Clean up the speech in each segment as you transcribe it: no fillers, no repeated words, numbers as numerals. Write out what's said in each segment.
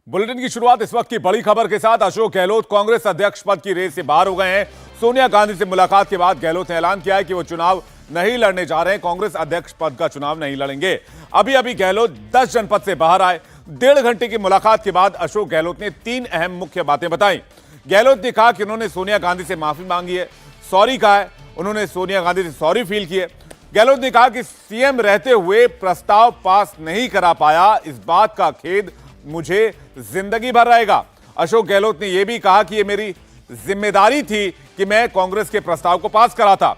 Bulletin की शुरुआत इस वक्त की बड़ी खबर के साथ। अशोक गहलोत कांग्रेस अध्यक्ष पद की रेस से बाहर हो गए हैं। सोनिया गांधी से मुलाकात के बाद गहलोत ने ऐलान किया है कि वो चुनाव नहीं लड़ने जा रहे हैं, कांग्रेस अध्यक्ष पद का चुनाव नहीं लड़ेंगे। अभी अभी गहलोत 10 जनपद से बाहर आए। 1.5 घंटे की मुलाकात के बाद अशोक गहलोत ने 3 अहम मुख्य बातें बताई। गहलोत ने कहा कि उन्होंने सोनिया गांधी से माफी मांगी है, सॉरी कहा है, उन्होंने सोनिया गांधी से सॉरी फील की है। गहलोत ने कहा कि सीएम रहते हुए प्रस्ताव पास नहीं करा पाया, इस बात का खेद मुझे जिंदगी भर रहेगा। अशोक गहलोत ने यह भी कहा कि यह मेरी जिम्मेदारी थी कि मैं कांग्रेस के प्रस्ताव को पास करा था।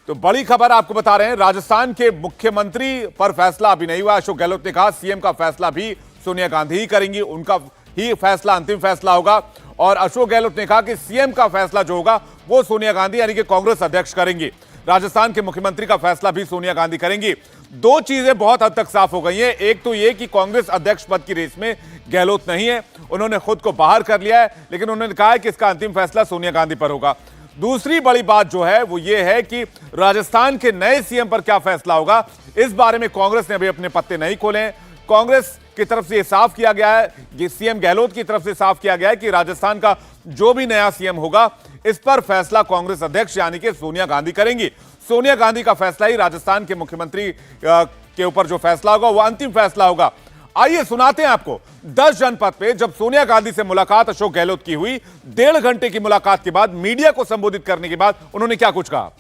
तो बड़ी खबर आपको बता रहे हैं, राजस्थान के मुख्यमंत्री पर फैसला अभी नहीं हुआ। अशोक गहलोत ने कहा सीएम का फैसला भी सोनिया गांधी ही करेंगी, उनका ही फैसला अंतिम फैसला होगा। और अशोक गहलोत ने कहा कि सीएम का फैसला जो होगा वो सोनिया गांधी यानी कि कांग्रेस अध्यक्ष करेंगी। राजस्थान के मुख्यमंत्री का फैसला भी सोनिया गांधी करेंगी। 2 चीजें बहुत हद तक साफ हो गई हैं। एक तो यह कि कांग्रेस अध्यक्ष पद की रेस में गहलोत नहीं है, उन्होंने खुद को बाहर कर लिया है, लेकिन उन्होंने कहा है कि इसका अंतिम फैसला सोनिया गांधी पर होगा। दूसरी बड़ी बात जो है वो ये है कि राजस्थान के नए सीएम पर क्या फैसला होगा, इस बारे में कांग्रेस ने अभी अपने पत्ते नहीं खोले हैं। कांग्रेस की तरफ से यह साफ किया गया है, ये सीएम गहलोत की तरफ से साफ किया गया है कि राजस्थान का जो भी नया सीएम होगा इस पर फैसला कांग्रेस अध्यक्ष यानी कि सोनिया गांधी करेंगी। सोनिया गांधी का फैसला ही राजस्थान के मुख्यमंत्री के ऊपर जो फैसला होगा वो अंतिम फैसला होगा। आइए सुनाते हैं आपको 10 जनपद पे जब सोनिया गांधी से मुलाकात अशोक गहलोत की हुई। 1.5 घंटे की मुलाकात के बाद मीडिया को संबोधित करने के बाद उन्होंने क्या कुछ कहा।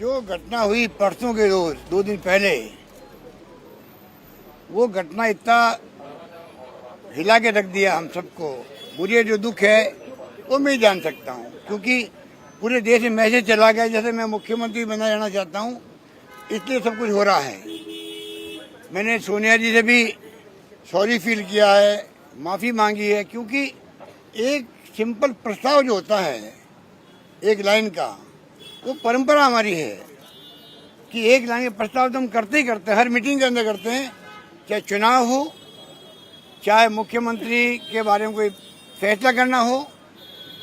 जो घटना हुई परसों के रोज 2 दिन पहले, वो घटना इतना हिला के रख दिया हम सबको। मुझे जो दुख है वो मैं जान सकता हूँ, क्योंकि पूरे देश में मैसेज चला गया जैसे मैं मुख्यमंत्री बना जाना चाहता हूँ, इसलिए सब कुछ हो रहा है। मैंने सोनिया जी से भी सॉरी फील किया है, माफ़ी मांगी है, क्योंकि एक सिंपल प्रस्ताव जो होता है एक लाइन का, वो परंपरा हमारी है कि एक लाइन का प्रस्ताव तो हम करते ही करते हैं, हर मीटिंग के अंदर करते हैं, चाहे चुनाव हो, चाहे मुख्यमंत्री के बारे में कोई फैसला करना हो।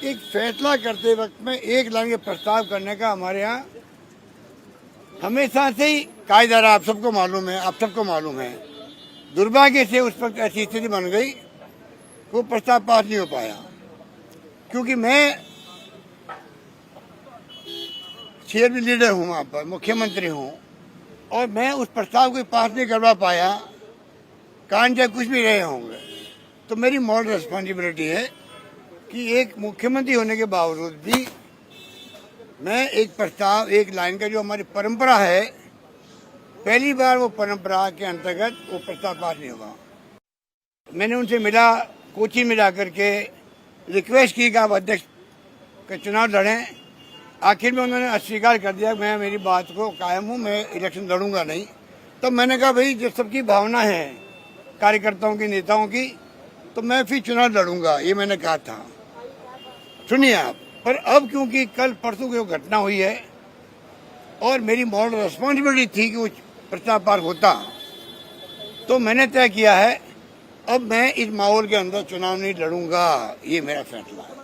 एक फैसला करते वक्त में एक लाइन के प्रस्ताव करने का हमारे यहाँ हमेशा से ही कायदा रहा, आप सबको मालूम है, आप सबको मालूम है। दुर्भाग्य से उस वक्त ऐसी स्थिति बन गई, वो प्रस्ताव पास नहीं हो पाया, क्योंकि मैं सीएम लीडर हूँ, वहाँ पर मुख्यमंत्री हूँ, और मैं उस प्रस्ताव को पास नहीं करवा पाया, कारण चाहे कुछ भी रहे होंगे। तो मेरी मॉरल रिस्पॉन्सिबिलिटी है कि एक मुख्यमंत्री होने के बावजूद भी मैं एक प्रस्ताव, एक लाइन का जो हमारी परंपरा है, पहली बार वो परंपरा के अंतर्गत वो प्रस्ताव पास नहीं होगा। मैंने उनसे मिला, कोचिंग में जा करके रिक्वेस्ट की कि आप अध्यक्ष का चुनाव लड़ें। आखिर में उन्होंने अस्वीकार कर दिया, मैं मेरी बात को कायम हूँ, मैं इलेक्शन लड़ूंगा नहीं। तो मैंने कहा भाई जो सबकी भावना है कार्यकर्ताओं की, नेताओं की, तो मैं फिर चुनाव लड़ूंगा, ये मैंने कहा था। सुनिए आप, पर अब क्योंकि कल परसों की घटना हुई है और मेरी मॉरल रिस्पॉन्सिबिलिटी थी कि वो प्रस्ताव पार होता, तो मैंने तय किया है अब मैं इस माहौल के अंदर चुनाव नहीं लड़ूंगा, ये मेरा फैसला है।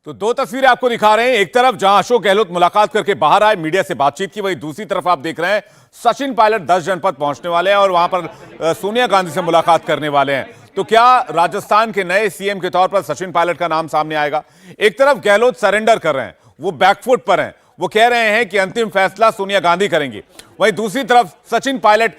तो 2 तस्वीरें आपको दिखा रहे हैं। एक तरफ जहां अशोक गहलोत मुलाकात करके बाहर आए, मीडिया से बातचीत की, वहीं दूसरी तरफ आप देख रहे हैं सचिन पायलट 10 जनपद पहुंचने वाले हैं और वहां पर सोनिया गांधी से मुलाकात करने वाले हैं। तो क्या राजस्थान के नए सीएम के तौर पर सचिन पायलट का नाम सामने आएगा? एक तरफ गहलोत सरेंडर कर रहे हैं, वो बैकफुट पर हैं, वो कह रहे हैं कि अंतिम फैसला सोनिया गांधी करेंगी। वहीं दूसरी तरफ सचिन पायलट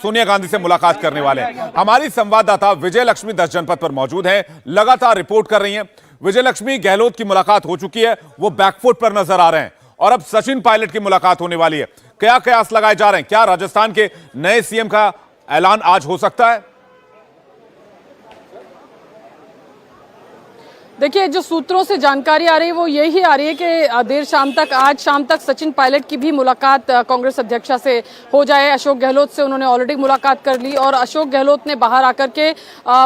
सोनिया गांधी से मुलाकात करने वाले हैं। हमारी संवाददाता विजय लक्ष्मी 10 जनपद पर मौजूद है, लगातार रिपोर्ट कर रही हैं। विजय लक्ष्मी, गहलोत की मुलाकात हो चुकी है, वो बैकफुट पर नजर आ रहे हैं और अब सचिन पायलट की मुलाकात होने वाली है। क्या कयास लगाए जा रहे हैं? क्या राजस्थान के नए सीएम का ऐलान आज हो सकता है? देखिए, जो सूत्रों से जानकारी आ रही है वो यही आ रही है कि देर शाम तक, आज शाम तक सचिन पायलट की भी मुलाकात कांग्रेस अध्यक्षा से हो जाए। अशोक गहलोत से उन्होंने ऑलरेडी मुलाकात कर ली और अशोक गहलोत ने बाहर आकर के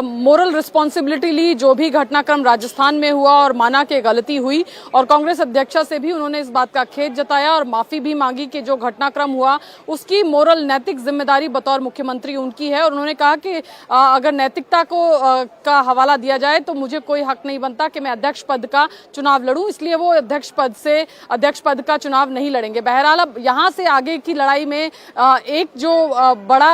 मोरल रिस्पॉन्सिबिलिटी ली, जो भी घटनाक्रम राजस्थान में हुआ और माना कि गलती हुई, और कांग्रेस अध्यक्षा से भी उन्होंने इस बात का खेद जताया और माफी भी मांगी कि जो घटनाक्रम हुआ उसकी मोरल, नैतिक जिम्मेदारी बतौर मुख्यमंत्री उनकी है। और उन्होंने कहा कि अगर नैतिकता को का हवाला दिया जाए तो मुझे कोई हक नहीं बनता चाहता कि मैं अध्यक्ष पद का चुनाव लड़ूं, इसलिए वो अध्यक्ष पद का चुनाव नहीं लड़ेंगे। बहरहाल अब यहां से आगे की लड़ाई में एक जो बड़ा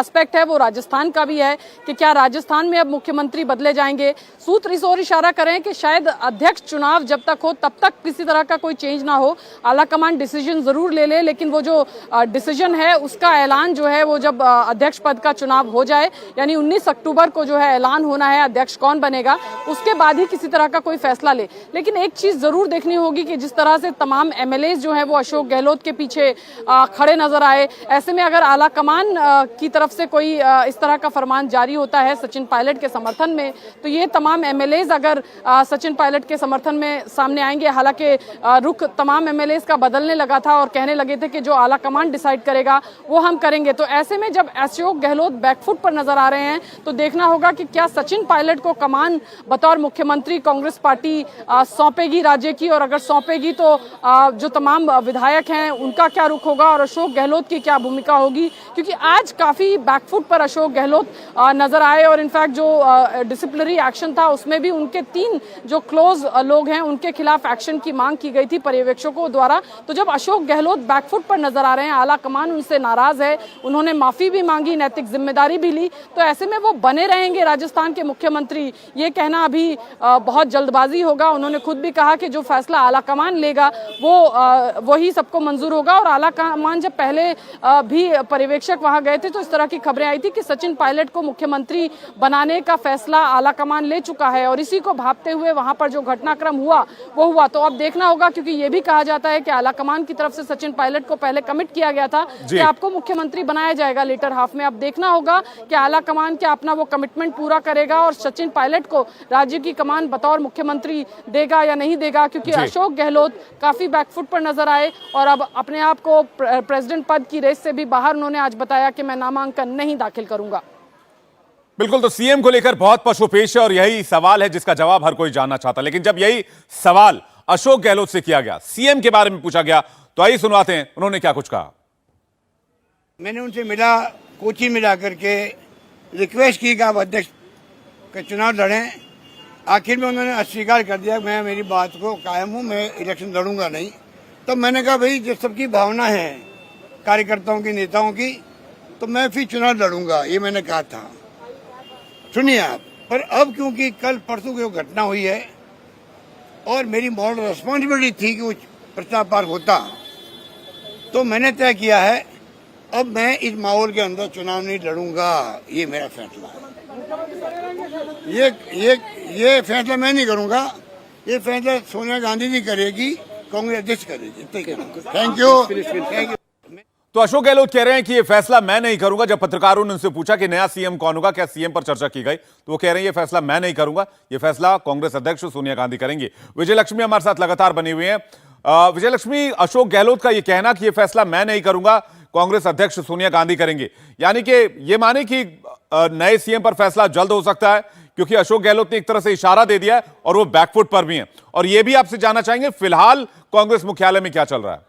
एस्पेक्ट है वो राजस्थान का भी है कि क्या राजस्थान में अब मुख्यमंत्री बदले जाएंगे। सूत्र इस ओर इशारा कर रहे हैं कि शायद अध्यक्ष चुनाव जब तक हो तब तक किसी तरह का कोई चेंज ना हो, आलाकमान डिसीजन जरूर ले, लेकिन वो जो डिसीजन है उसका ऐलान जो है वो जब अध्यक्ष पद का चुनाव हो जाए, यानी 19 अक्टूबर को जो है ऐलान होना है अध्यक्ष कौन बनेगा, उसके बाद ही किसी तरह का कोई फैसला ले। लेकिन एक चीज जरूर देखनी होगी कि जिस तरह से तमाम एमएलए जो है वो अशोक गहलोत के पीछे खड़े नजर आए, ऐसे में अगर आलाकमान की तरफ से कोई इस तरह का फरमान जारी होता है सचिन पायलट के समर्थन में, तो ये तमाम एमएलए अगर सचिन पायलट के समर्थन में सामने आएंगे। हालांकि रुख तमाम एमएलए का बदलने लगा था और कहने लगे थे कि जो आलाकमान डिसाइड करेगा वो हम करेंगे। तो ऐसे में जब अशोक गहलोत बैकफुट पर नजर आ रहे हैं तो देखना होगा कि क्या सचिन पायलट को कमान बतौर मुख्यमंत्री कांग्रेस पार्टी सौंपेगी राज्य की, और अगर सौंपेगी तो जो तमाम विधायक हैं उनका क्या रुख होगा और अशोक गहलोत की क्या भूमिका होगी, क्योंकि आज काफी बैकफुट पर अशोक गहलोत नजर आए और इनफैक्ट जो डिसिप्लिनरी एक्शन था उसमें भी उनके 3 जो क्लोज लोग हैं उनके खिलाफ एक्शन की मांग की गई थी पर्यवेक्षकों द्वारा। तो जब अशोक गहलोत बैकफुट पर नजर आ रहे हैं, आला कमान उनसे नाराज है, उन्होंने माफी भी मांगी, नैतिक जिम्मेदारी भी ली, तो ऐसे में वो बने रहेंगे राजस्थान के मुख्यमंत्री, ये कहना अभी बहुत जल्दबाजी होगा। उन्होंने खुद भी कहा कि जो फैसला आला कमान लेगा वो वही सबको मंजूर होगा। और आला कमान जब पहले भी पर्यवेक्षक वहां गए थे तो इस तरह की खबरें आई थी कि सचिन पायलट को मुख्यमंत्री बनाने का फैसला आला कमान ले चुका है और इसी को भांपते हुए वहां पर जो घटनाक्रम हुआ वो हुआ। तो अब देखना होगा, क्योंकि ये भी कहा जाता है कि आला कमान की तरफ से सचिन पायलट को पहले कमिट किया गया था कि आपको मुख्यमंत्री बनाया जाएगा लेटर हाफ में। अब देखना होगा कि आला कमान क्या अपना वो कमिटमेंट पूरा करेगा और सचिन पायलट को राज्य की कमान बतौर मुख्यमंत्री देगा या नहीं देगा, क्योंकि अशोक गहलोत काफी बैकफुट पर नजर आए और अब अपने आप को प्रेसिडेंट पद की रेस से भी बाहर उन्होंने आज बताया कि मैं नामांकन नहीं दाखिल करूंगा। बिल्कुल, तो सीएम को लेकर बहुत पशुपेश है और यही सवाल है जिसका जवाब हर कोई जानना चाहता। लेकिन जब यही सवाल अशोक गहलोत से किया गया, सीएम के बारे में पूछा गया, तो आइए सुनवाते हैं उन्होंने क्या कुछ कहा। मैंने उनसे मिला, कोची में जाकर के रिक्वेस्ट की कि आप अध्यक्ष का चुनाव लड़ें। आखिर में उन्होंने अस्वीकार कर दिया, मैं मेरी बात को कायम हूँ, मैं इलेक्शन लड़ूंगा नहीं। तो मैंने कहा भाई जब सबकी भावना है कार्यकर्ताओं की, नेताओं की, तो मैं फिर चुनाव लड़ूंगा, ये मैंने कहा था। सुनिए आप, पर अब क्योंकि कल परसों की घटना हुई है और मेरी मॉरल रिस्पॉन्सिबिलिटी थी कि वो प्रस्ताव पार होता, तो मैंने तय किया है अब मैं इस माहौल के अंदर चुनाव नहीं लड़ूंगा। ये मेरा फैसला है। ये फैसला मैं नहीं करूंगा, ये फैसला सोनिया गांधी जी करेगी, कांग्रेस अध्यक्ष करेगी। Thank you. तो अशोक गहलोत कह रहे हैं कि ये फैसला मैं नहीं करूंगा। जब पत्रकारों ने उनसे पूछा कि नया सीएम कौन होगा, क्या सीएम पर चर्चा की गई, तो वो कह रहे हैं ये फैसला मैं नहीं करूंगा, ये फैसला कांग्रेस अध्यक्ष सोनिया गांधी करेंगे। विजय लक्ष्मी हमारे साथ लगातार बनी हुई है। विजय लक्ष्मी, अशोक गहलोत का ये कहना कि ये फैसला मैं नहीं करूंगा, कांग्रेस अध्यक्ष सोनिया गांधी करेंगे, यानी कि ये माने कि नए सीएम पर फैसला जल्द हो सकता है, क्योंकि अशोक गहलोत ने एक तरह से इशारा दे दिया है और वो बैकफुट पर भी हैं। और ये भी आपसे जानना चाहेंगे फिलहाल कांग्रेस मुख्यालय में क्या चल रहा है।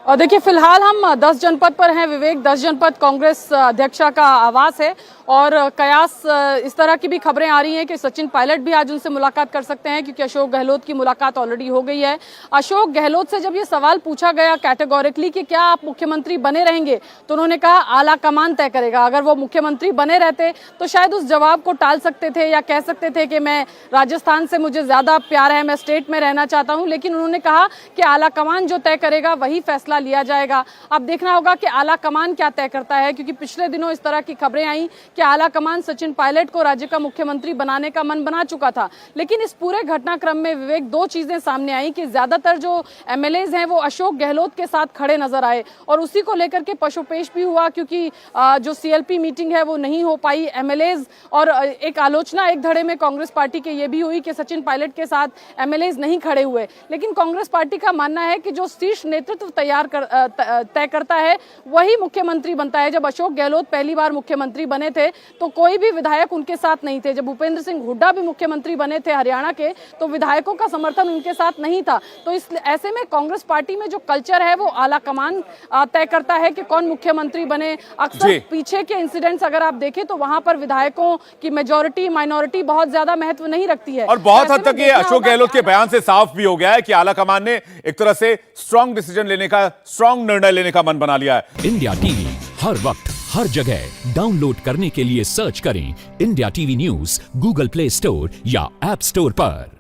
और देखिए, फिलहाल हम 10 जनपद पर हैं विवेक। 10 जनपद कांग्रेस अध्यक्षा का आवास है और कयास इस तरह की भी खबरें आ रही हैं कि सचिन पायलट भी आज उनसे मुलाकात कर सकते हैं, क्योंकि अशोक गहलोत की मुलाकात ऑलरेडी हो गई है। अशोक गहलोत से जब ये सवाल पूछा गया कैटेगोरिकली कि क्या आप मुख्यमंत्री बने रहेंगे, तो उन्होंने कहा आला कमान तय करेगा। अगर वो मुख्यमंत्री बने रहते तो शायद उस जवाब को टाल सकते थे या कह सकते थे कि मैं राजस्थान से मुझे ज्यादा प्यार है, मैं स्टेट में रहना चाहता हूं, लेकिन उन्होंने कहा कि आला कमान जो तय करेगा वही फैसला लिया जाएगा। अब देखना होगा कि आला कमान क्या तय करता है, क्योंकि पिछले दिनों इस तरह की खबरें आई कि आला कमान सचिन पायलट को राज्य का मुख्यमंत्री बनाने का मन बना चुका था। लेकिन इस पूरे घटनाक्रम में विवेक 2 चीजें सामने आई कि ज्यादातर जो एमएलए हैं वो अशोक गहलोत के साथ खड़े नजर आए और उसी को लेकर के पशुपेश भी हुआ, क्योंकि जो सीएलपी मीटिंग है वो नहीं हो पाई एमएलए। और एक आलोचना एक धड़े में कांग्रेस पार्टी के ये भी हुई कि सचिन पायलट के साथ एमएलए नहीं खड़े हुए। लेकिन कांग्रेस पार्टी का मानना है कि जो शीर्ष नेतृत्व तैयार तय करता है वही मुख्यमंत्री बनता है। जब अशोक गहलोत पहली बार मुख्यमंत्री बने थे तो कोई भी विधायक उनके साथ नहीं थे। जब भूपेंद्र सिंह हुड्डा भी मुख्यमंत्री बने थे हरियाणा के तो विधायकों का समर्थन उनके साथ नहीं था। तो इस ऐसे में कांग्रेस पार्टी में जो कल्चर है वो आला कमान तय करता है कि कौन मुख्यमंत्री बने। अक्सर पीछे के इंसिडेंट्स अगर आप देखें तो वहां पर विधायकों की मेजॉरिटी माइनॉरिटी बहुत ज्यादा महत्व नहीं रखती है। और बहुत हद तक ये अशोक गहलोत के बयान से साफ भी हो गया है कि आला कमान ने एक तरह से स्ट्रांग डिसीजन लेने का, स्ट्रांग निर्णय लेने का मन बना लिया है। इंडिया टीवी हर वक्त हर जगह डाउनलोड करने के लिए सर्च करें India TV news Google play store या ऐप स्टोर पर।